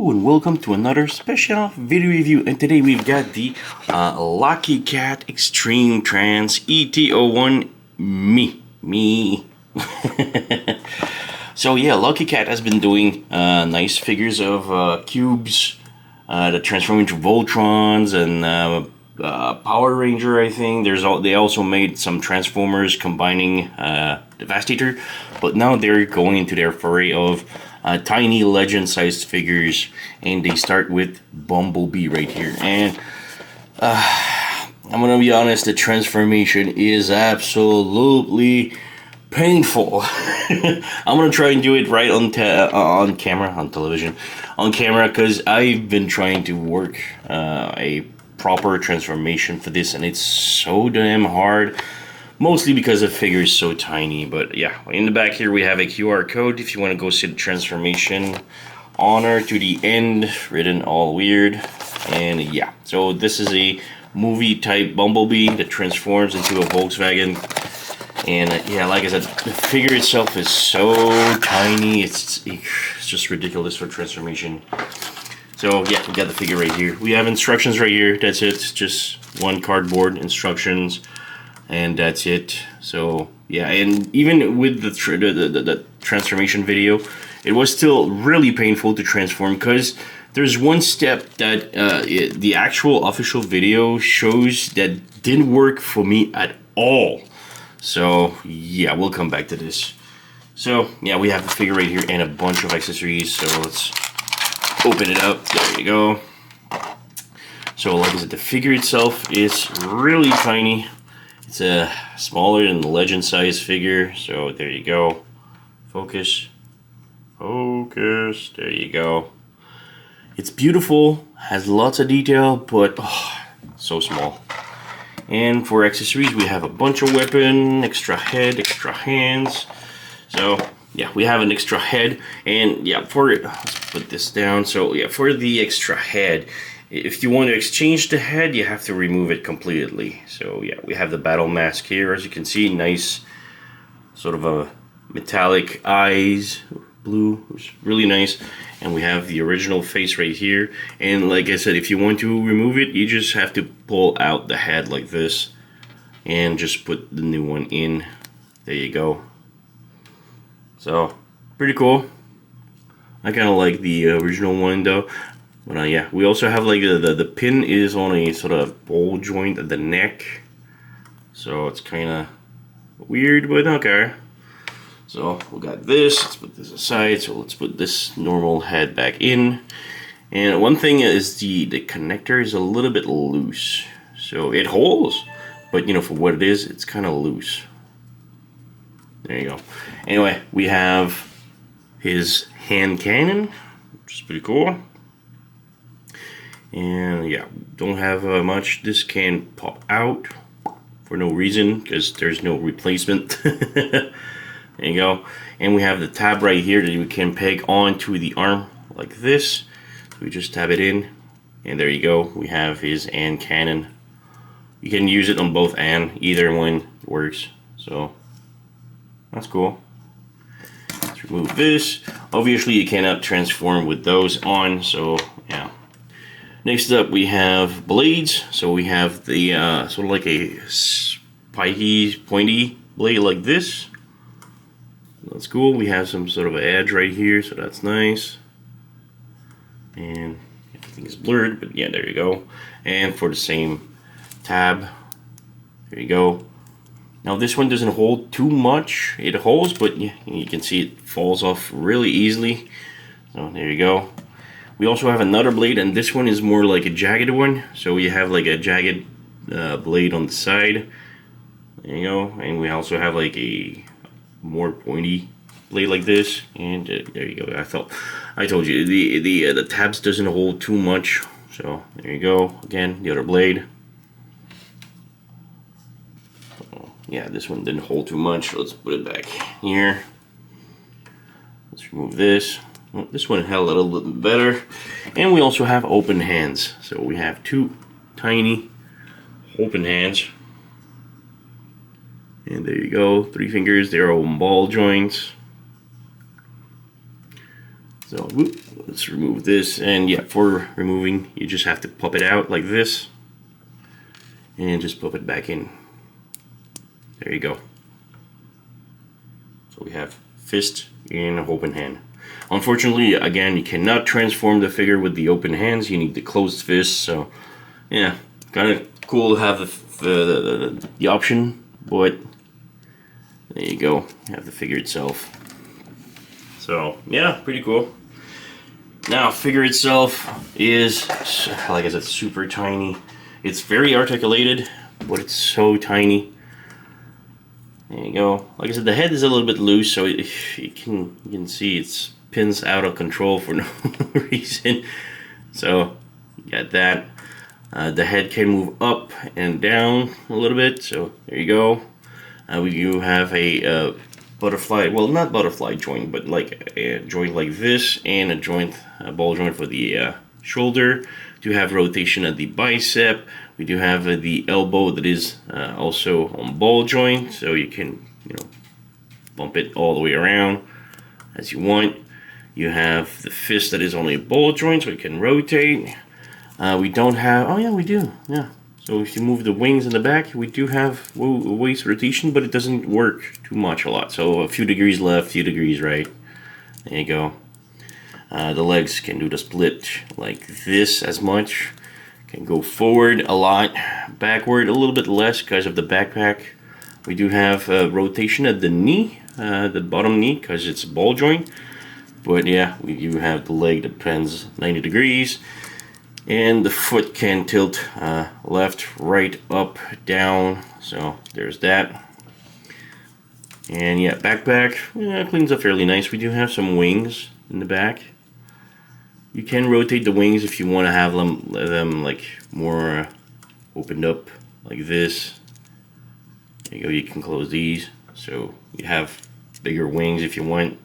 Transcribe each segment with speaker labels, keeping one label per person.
Speaker 1: Hello and welcome to another special video review, and today we've got the Lucky Cat Extreme Trans ET01 me. So yeah, Lucky Cat has been doing nice figures of cubes that transform into Voltrons and Power Ranger, I think. They also made some Transformers combining Devastator, but now they're going into their foray of tiny legend-sized figures, and they start with Bumblebee right here. And I'm gonna be honest, the transformation is absolutely painful. I'm gonna try and do it right on television, because I've been trying to work a proper transformation for this, and it's so damn hard. Mostly because the figure is so tiny. But yeah, in the back here we have a QR code if you want to go see the transformation. Honor to the end, written all weird. And yeah, so this is a movie type Bumblebee that transforms into a Volkswagen. And yeah, like I said, the figure itself is so tiny, it's just ridiculous for transformation. So yeah, we got the figure right here. We have instructions right here, that's it, just one cardboard instructions. And that's it. So yeah, and even with the transformation video, it was still really painful to transform, because there's one step that the actual official video shows that didn't work for me at all. So yeah, we'll come back to this. So yeah, we have the figure right here and a bunch of accessories. So let's open it up. There you go. So like I said, the figure itself is really tiny. It's smaller than the legend size figure, so there you go. Focus. There you go. It's beautiful, has lots of detail, but so small. And for accessories, we have a bunch of weapon, extra head, extra hands. So yeah, we have an extra head, and yeah, let's put this down. So yeah, for the extra head, if you want to exchange the head, you have to remove it completely. So yeah, we have the battle mask here, as you can see, nice sort of a metallic eyes, blue, it's really nice. And we have the original face right here. And like I said, if you want to remove it, you just have to pull out the head like this and just put the new one in. There you go. So pretty cool. I kind of like the original one though. But yeah, we also have like the pin is on a sort of ball joint at the neck, so it's kind of weird, but okay. So we got this. Let's put this aside. So let's put this normal head back in. And one thing is the connector is a little bit loose, so it holds, but you know, for what it is, it's kind of loose. There you go. Anyway, we have his hand cannon, which is pretty cool. And yeah, don't have much. This can pop out for no reason, because there's no replacement. There you go. And we have the tab right here that you can peg onto the arm like this. So we just tab it in, and there you go. We have his hand cannon. You can use it on both and either one works. So that's cool. Let's remove this. Obviously, you cannot transform with those on. So yeah. Next up, we have blades. So we have the sort of like a spiky, pointy blade like this. That's cool. We have some sort of edge right here, so that's nice. And everything is blurred, but yeah, there you go. And for the same tab, there you go. Now this one doesn't hold too much. It holds, but yeah, you can see it falls off really easily. So there you go. We also have another blade, and this one is more like a jagged one. So we have like a jagged blade on the side. There you go. And we also have like a more pointy blade like this. And there you go. I told you the tabs doesn't hold too much. So there you go. Again, the other blade. Yeah, this one didn't hold too much. Let's put it back here. Let's remove this. Well, this one held a little bit better. And we also have open hands. So we have two tiny open hands. And there you go, 3 fingers. They're all ball joints. So whoop, let's remove this, and yeah, for removing, you just have to pop it out like this, and just pop it back in. There you go. So we have fist and open hand. Unfortunately, again, you cannot transform the figure with the open hands. You need the closed fist. So yeah, kind of cool to have the option, but there you go. You have the figure itself. So yeah, pretty cool. Now, figure itself is, like I said, super tiny. It's very articulated, but it's so tiny. There you go. Like I said, the head is a little bit loose, so you can see it's pins out of control for no reason. So you got that. The head can move up and down a little bit. So there you go. We do have a butterfly, well, not butterfly joint, but like a joint like this, and a ball joint for the shoulder. We do have rotation at the bicep. We do have the elbow that is also on ball joint, so you can, bump it all the way around as you want. You have the fist that is only a ball joint, so you can rotate. We don't have, oh yeah, we do, yeah. So if you move the wings in the back, we do have waist rotation, but it doesn't work too much a lot. So a few degrees left, few degrees right. There you go. The legs can do the split like this as much. Can go forward a lot, backward a little bit less because of the backpack. We do have rotation at the knee, the bottom knee, because it's a ball joint. But yeah, we do have the leg that bends 90 degrees. And the foot can tilt left, right, up, down. So there's that. And yeah, backpack cleans up fairly nice. We do have some wings in the back. You can rotate the wings if you want to have them like more opened up like this. There you go. You can close these, so you have bigger wings if you want.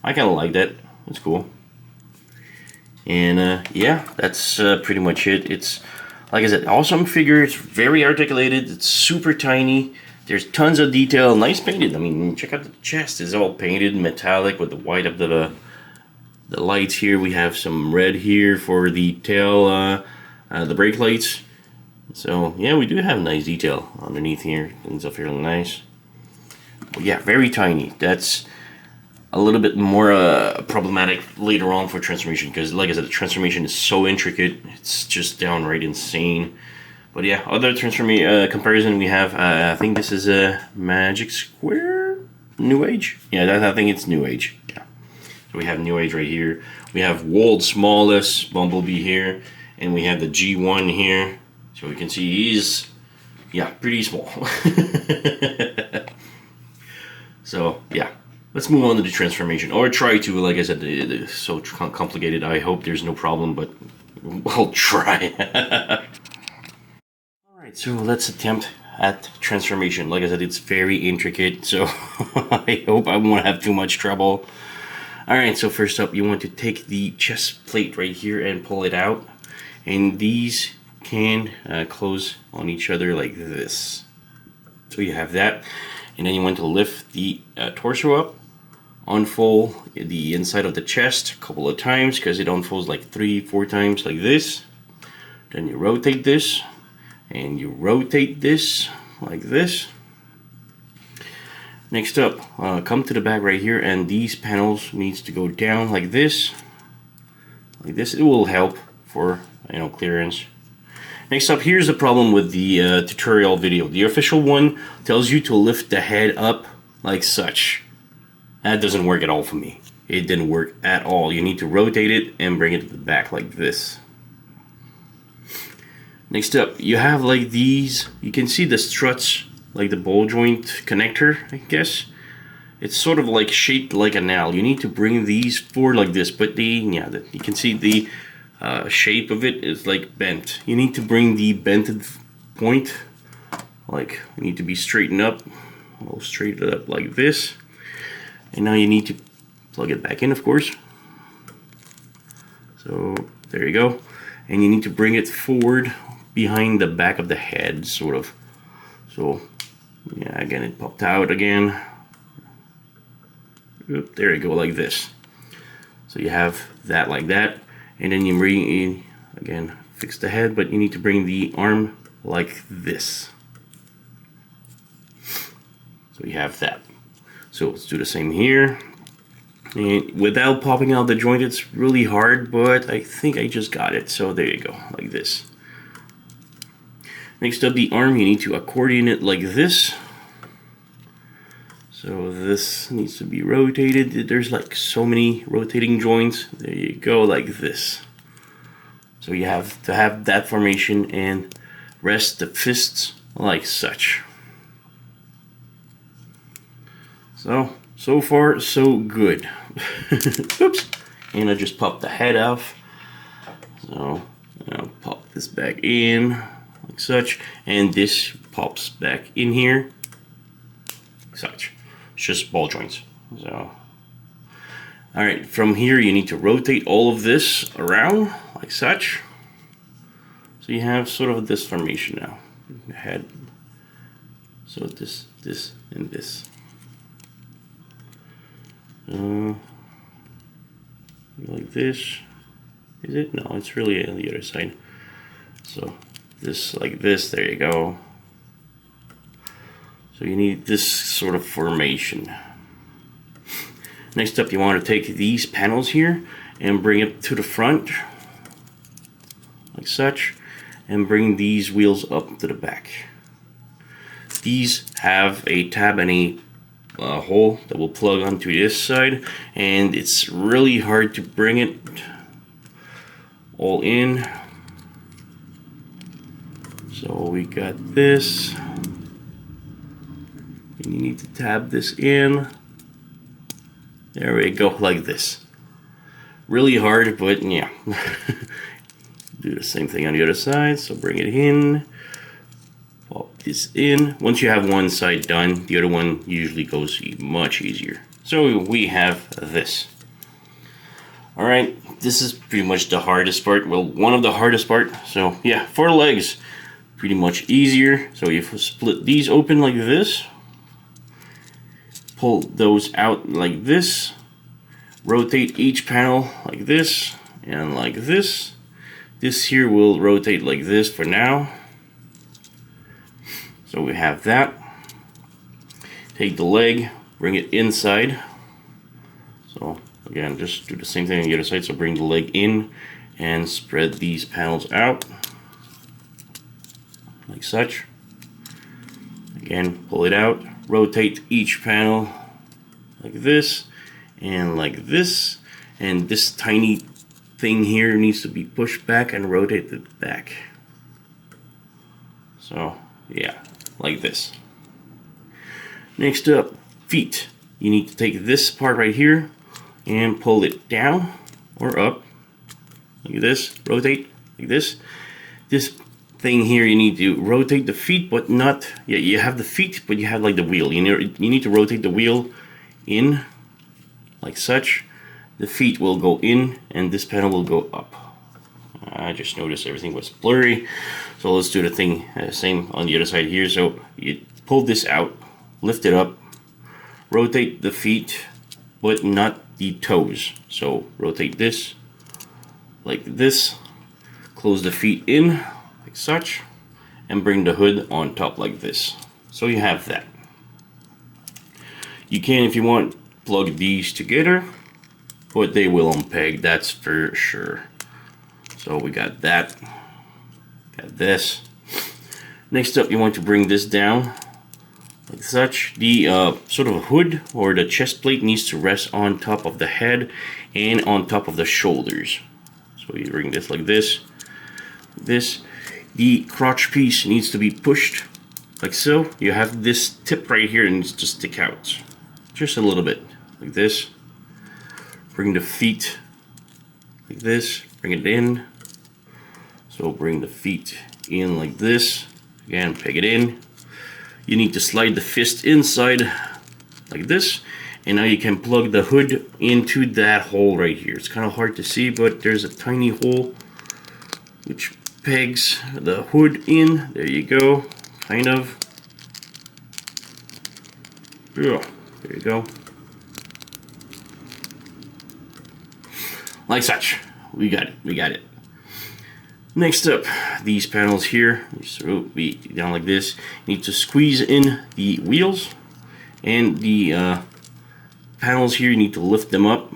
Speaker 1: I kind of like that. It's cool. And yeah, that's pretty much it. It's, like I said, awesome figure. It's very articulated. It's super tiny. There's tons of detail. Nice painted. I mean, check out the chest. It's all painted metallic with the white of the lights here. We have some red here for the tail, the brake lights. So yeah, we do have nice detail underneath here. Things are fairly nice. But yeah, very tiny. That's a little bit more problematic later on for transformation, because like I said, the transformation is so intricate, it's just downright insane. But yeah, other comparison we have, I think this is a Magic Square New Age. Yeah, I think it's New Age. Yeah, so we have New Age right here. We have world's smallest Bumblebee here, and we have the G1 here. So you can see he's, yeah, pretty small. So yeah. Let's move on to the transformation, or try to. Like I said, it's so complicated. I hope there's no problem, but I'll try. Alright, so let's attempt at transformation. Like I said, it's very intricate, so I hope I won't have too much trouble. Alright, so first up, you want to take the chest plate right here and pull it out. And these can close on each other like this. So you have that. And then you want to lift the torso up. Unfold the inside of the chest a couple of times, because it unfolds like 3-4 times like this. Then you rotate this, and you rotate this like this. Next up, come to the back right here, and these panels needs to go down like this. Like this, it will help for clearance. Next up, here's the problem with the tutorial video. The official one tells you to lift the head up like such. That doesn't work at all for me. It didn't work at all. You need to rotate it and bring it to the back like this. Next up, you have like these. You can see the struts, like the ball joint connector, I guess. It's sort of like shaped like a nail. You need to bring these forward like this, but you can see the shape of it is like bent. You need to bring the bented point, like you need to be straightened up. I'll straighten it up like this. And now you need to plug it back in, of course. So there you go. And you need to bring it forward behind the back of the head, sort of. So yeah, again, it popped out again. Oop, there you go, like this. So you have that like that, and then you bring in, again, fix the head, but you need to bring the arm like this. So you have that. So let's do the same here. And without popping out the joint, it's really hard, but I think I just got it. So there you go, like this. Next up, the arm, you need to accordion it like this. So this needs to be rotated. There's like so many rotating joints. There you go, like this. So you have to have that formation and rest the fists like such. So far, so good. Oops. And I just popped the head off. So I'll pop this back in like such. And this pops back in here like such. It's just ball joints. So, alright, from here you need to rotate all of this around like such. So you have sort of this formation now. Head. So this, and this. Like this. Is it? No, it's really on the other side. So this like this, there you go. So you need this sort of formation. Next up, you want to take these panels here and bring it to the front like such, and bring these wheels up to the back. These have a tab and a hole that will plug onto this side, and it's really hard to bring it all in. So we got this, and you need to tab this in. There we go, like this. Really hard, but yeah. Do the same thing on the other side. So bring it in, pop this in. Once you have one side done, the other one usually goes much easier. So we have this. Alright, this is pretty much the hardest part. Well, one of the hardest part. So yeah, for legs, pretty much easier. So you split these open like this. Pull those out like this. Rotate each panel like this and like this. This here will rotate like this for now. So we have that. Take the leg, bring it inside. So again, just do the same thing on the other side. So bring the leg in and spread these panels out like such. Again, pull it out, rotate each panel like this and like this, and this tiny thing here needs to be pushed back and rotated back. So yeah, like this. Next up, feet. You need to take this part right here and pull it down or up like this, rotate like this. This thing here, you need to rotate the feet, but not, yeah, you have the feet, but you have like the wheel. You need to rotate the wheel in like such. The feet will go in and this panel will go up. I just noticed everything was blurry. So let's do the thing same on the other side here. So you pull this out, lift it up, rotate the feet, but not the toes. So rotate this like this, close the feet in like such, and bring the hood on top like this. So you have that. You can, if you want, plug these together, but they will unpeg, that's for sure. So we got that, got this. Next up, you want to bring this down like such. The sort of hood or the chest plate needs to rest on top of the head and on top of the shoulders. So you bring this like this, this. The crotch piece needs to be pushed like so. You have this tip right here and needs to stick out just a little bit like this. Bring the feet like this, bring it in. So bring the feet in like this. Again, peg it in. You need to slide the fist inside like this. And now you can plug the hood into that hole right here. It's kind of hard to see, but there's a tiny hole which pegs the hood in. There you go, kind of. Yeah, there you go. like such. We got it. We got it. Next up, these panels here. So be down like this. You need to squeeze in the wheels, and the panels here. You need to lift them up,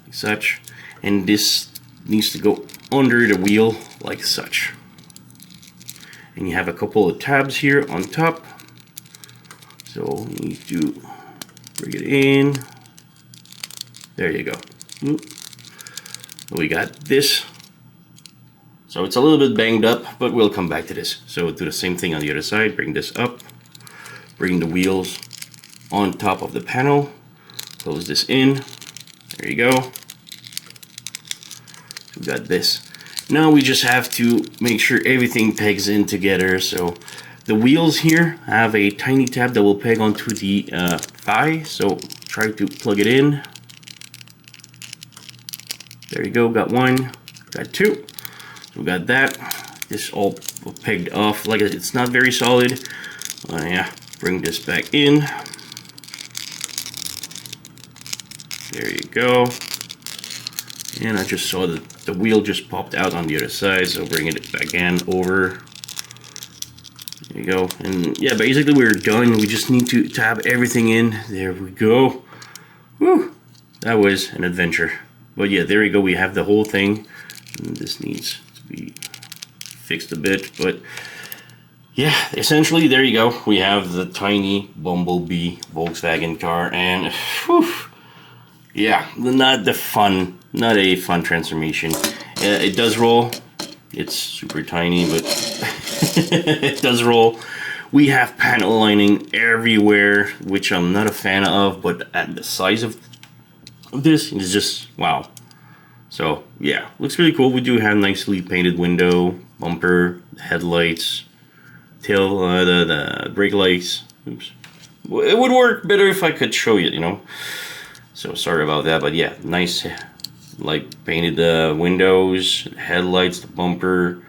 Speaker 1: like such. And this needs to go under the wheel, like such. And you have a couple of tabs here on top. So you need to bring it in. There you go. We got this. So it's a little bit banged up, but we'll come back to this. So do the same thing on the other side. Bring this up. Bring the wheels on top of the panel. Close this in. There you go. We got this. Now we just have to make sure everything pegs in together. So the wheels here have a tiny tab that will peg onto the thigh. So try to plug it in. There you go. Got one. Got two. We got that. This all pegged off. Like it's not very solid. Yeah. Bring this back in. There you go. And I just saw that the wheel just popped out on the other side, so bring it again over. There you go. And yeah, basically we're done. We just need to tab everything in. There we go. Woo! That was an adventure. But yeah, there we go. We have the whole thing. And this needs to be fixed a bit, but yeah, essentially there you go. We have the tiny Bumblebee Volkswagen car, and whew, yeah, not a fun transformation. It does roll. It's super tiny, but it does roll. We have panel lining everywhere, which I'm not a fan of, but at the size of this is just wow. So yeah, looks really cool. We do have nicely painted window, bumper, headlights, tail, the brake lights. Oops. It would work better if I could show you, you know. So sorry about that, but yeah, nice, like painted the windows, headlights, the bumper.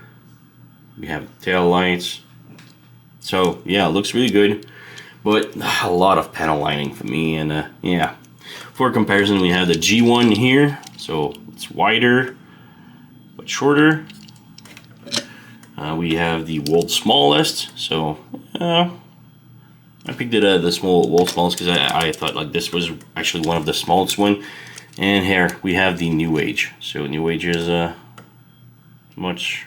Speaker 1: We have tail lights. So yeah, it looks really good, but a lot of panel lining for me. And yeah, for comparison, we have the G1 here. So it's wider, but shorter. We have the world's smallest. So I picked it the small world's smallest because I thought like this was actually one of the smallest one. And here we have the New Age. So New Age is much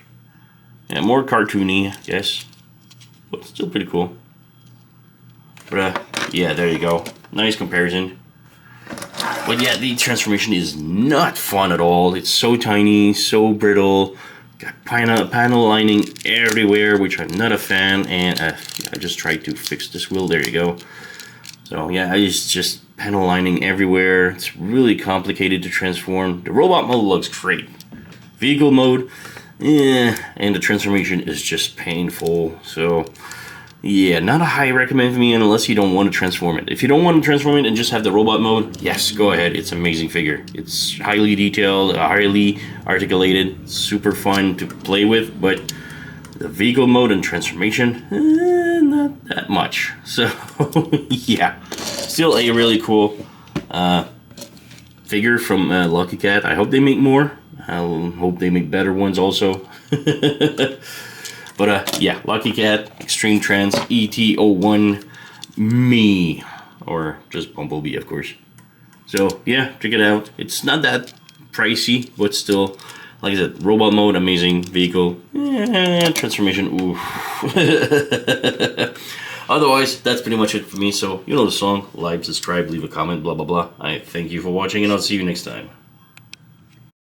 Speaker 1: more cartoony, I guess, but still pretty cool. But yeah, there you go. Nice comparison. But yeah, the transformation is not fun at all. It's so tiny, so brittle. Got panel lining everywhere, which I'm not a fan. And I just tried to fix this wheel. There you go. So yeah, it's just panel lining everywhere. It's really complicated to transform. The robot mode looks great. Vehicle mode, and the transformation is just painful. So yeah, not a high recommend for me unless you don't want to transform it. If you don't want to transform it and just have the robot mode, yes, go ahead. It's an amazing figure. It's highly detailed, highly articulated, super fun to play with, but the vehicle mode and transformation, not that much. So yeah, still a really cool figure from Lucky Cat. I hope they make more. I hope they make better ones also. But yeah, Lucky Cat, Extreme Trans, ET01, me, or just Bumblebee, of course. So yeah, check it out. It's not that pricey, but still, like I said, robot mode, amazing. Vehicle, transformation, oof. Otherwise, that's pretty much it for me. So you know the song, like, subscribe, leave a comment, blah blah blah. I thank you for watching, and I'll see you next time.